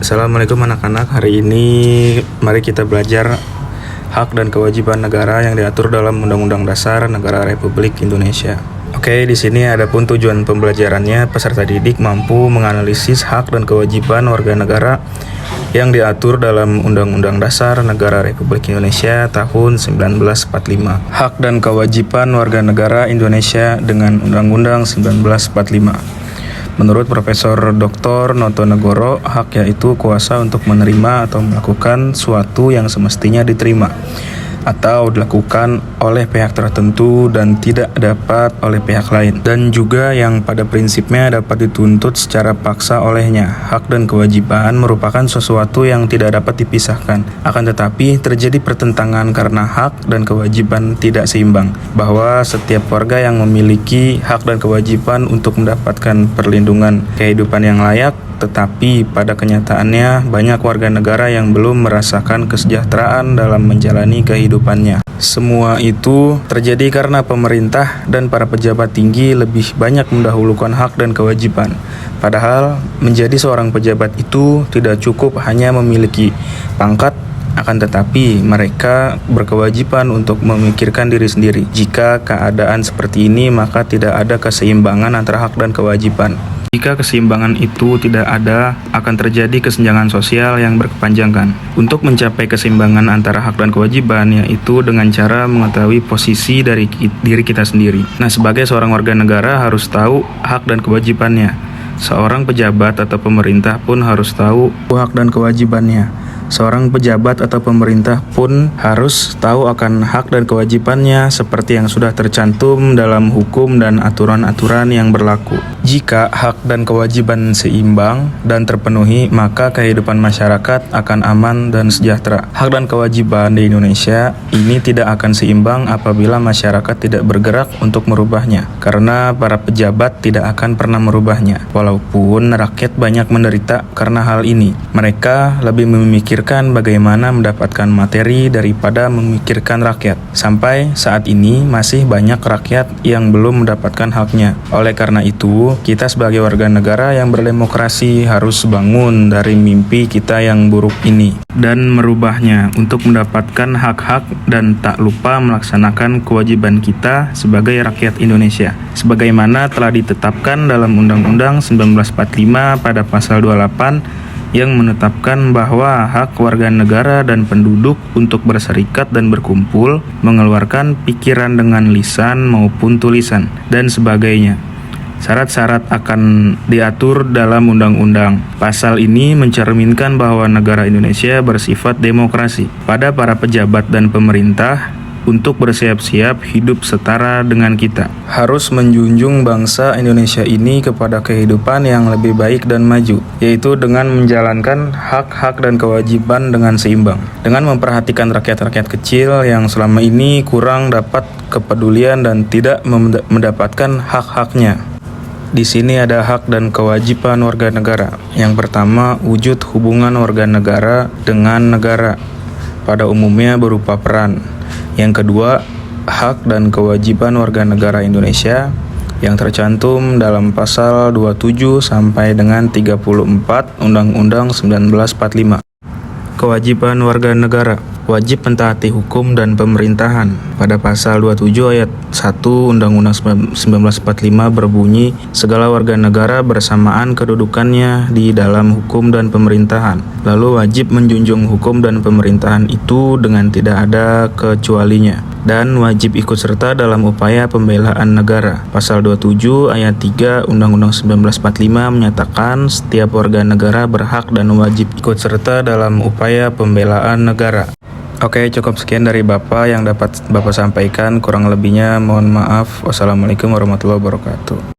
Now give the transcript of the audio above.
Assalamualaikum anak-anak. Hari ini mari kita belajar hak dan kewajiban negara yang diatur dalam Undang-Undang Dasar Negara Republik Indonesia. Oke, di sini adapun tujuan pembelajarannya, peserta didik mampu menganalisis hak dan kewajiban warga negara yang diatur dalam Undang-Undang Dasar Negara Republik Indonesia tahun 1945. Hak dan kewajiban warga negara Indonesia dengan Undang-Undang 1945. Menurut Profesor Dr. Noto Negoro, hak yaitu kuasa untuk menerima atau melakukan suatu yang semestinya diterima atau dilakukan oleh pihak tertentu dan tidak dapat oleh pihak lain, dan juga yang pada prinsipnya dapat dituntut secara paksa olehnya. Hak dan kewajiban merupakan sesuatu yang tidak dapat dipisahkan. Akan tetapi terjadi pertentangan karena hak dan kewajiban tidak seimbang, bahwa setiap warga yang memiliki hak dan kewajiban untuk mendapatkan perlindungan kehidupan yang layak, tetapi pada kenyataannya banyak warga negara yang belum merasakan kesejahteraan dalam menjalani kehidupannya. Semua itu terjadi karena pemerintah dan para pejabat tinggi lebih banyak mendahulukan hak dan kewajiban. Padahal menjadi seorang pejabat itu tidak cukup hanya memiliki pangkat, akan tetapi mereka berkewajiban untuk memikirkan diri sendiri. Jika keadaan seperti ini, maka tidak ada keseimbangan antara hak dan kewajiban. Jika keseimbangan itu tidak ada, akan terjadi kesenjangan sosial yang berkepanjangan. Untuk mencapai keseimbangan antara hak dan kewajiban, yaitu dengan cara mengetahui posisi dari diri kita sendiri. Nah, sebagai seorang warga negara harus tahu hak dan kewajibannya. Seorang pejabat atau pemerintah pun harus tahu hak dan kewajibannya. Seorang pejabat atau pemerintah pun harus tahu akan hak dan kewajibannya seperti yang sudah tercantum dalam hukum dan aturan-aturan yang berlaku. Jika hak dan kewajiban seimbang dan terpenuhi, maka kehidupan masyarakat akan aman dan sejahtera. Hak dan kewajiban di Indonesia ini tidak akan seimbang apabila masyarakat tidak bergerak untuk merubahnya, karena para pejabat tidak akan pernah merubahnya. Walaupun rakyat banyak menderita karena hal ini, mereka lebih memikirkan bagaimana mendapatkan materi daripada memikirkan rakyat. Sampai saat ini masih banyak rakyat yang belum mendapatkan haknya. Oleh karena itu, kita sebagai warga negara yang berdemokrasi harus bangun dari mimpi kita yang buruk ini dan merubahnya untuk mendapatkan hak-hak dan tak lupa melaksanakan kewajiban kita sebagai rakyat Indonesia, sebagaimana telah ditetapkan dalam Undang-Undang 1945 pada pasal 28 yang menetapkan bahwa hak warga negara dan penduduk untuk berserikat dan berkumpul, mengeluarkan pikiran dengan lisan maupun tulisan, dan sebagainya. Syarat-syarat akan diatur dalam undang-undang. Pasal ini mencerminkan bahwa negara Indonesia bersifat demokrasi. Pada para pejabat dan pemerintah untuk bersiap-siap hidup setara dengan kita, harus menjunjung bangsa Indonesia ini kepada kehidupan yang lebih baik dan maju, yaitu dengan menjalankan hak-hak dan kewajiban dengan seimbang, dengan memperhatikan rakyat-rakyat kecil yang selama ini kurang dapat kepedulian dan tidak mendapatkan hak-haknya. Di sini ada hak dan kewajiban warga negara. Yang pertama, wujud hubungan warga negara dengan negara, pada umumnya berupa peran. Yang kedua, hak dan kewajiban warga negara Indonesia yang tercantum dalam pasal 27 sampai dengan 34 Undang-Undang 1945. Kewajiban warga negara, wajib mentaati hukum dan pemerintahan. Pada pasal 27 ayat 1 Undang-Undang 1945 berbunyi, segala warga negara bersamaan kedudukannya di dalam hukum dan pemerintahan. Lalu wajib menjunjung hukum dan pemerintahan itu dengan tidak ada kecualinya, dan wajib ikut serta dalam upaya pembelaan negara. Pasal 27 ayat 3 Undang-Undang 1945 menyatakan setiap warga negara berhak dan wajib ikut serta dalam upaya pembelaan negara. Oke, cukup sekian dari Bapak yang dapat Bapak sampaikan. Kurang lebihnya mohon maaf. Wassalamualaikum warahmatullahi wabarakatuh.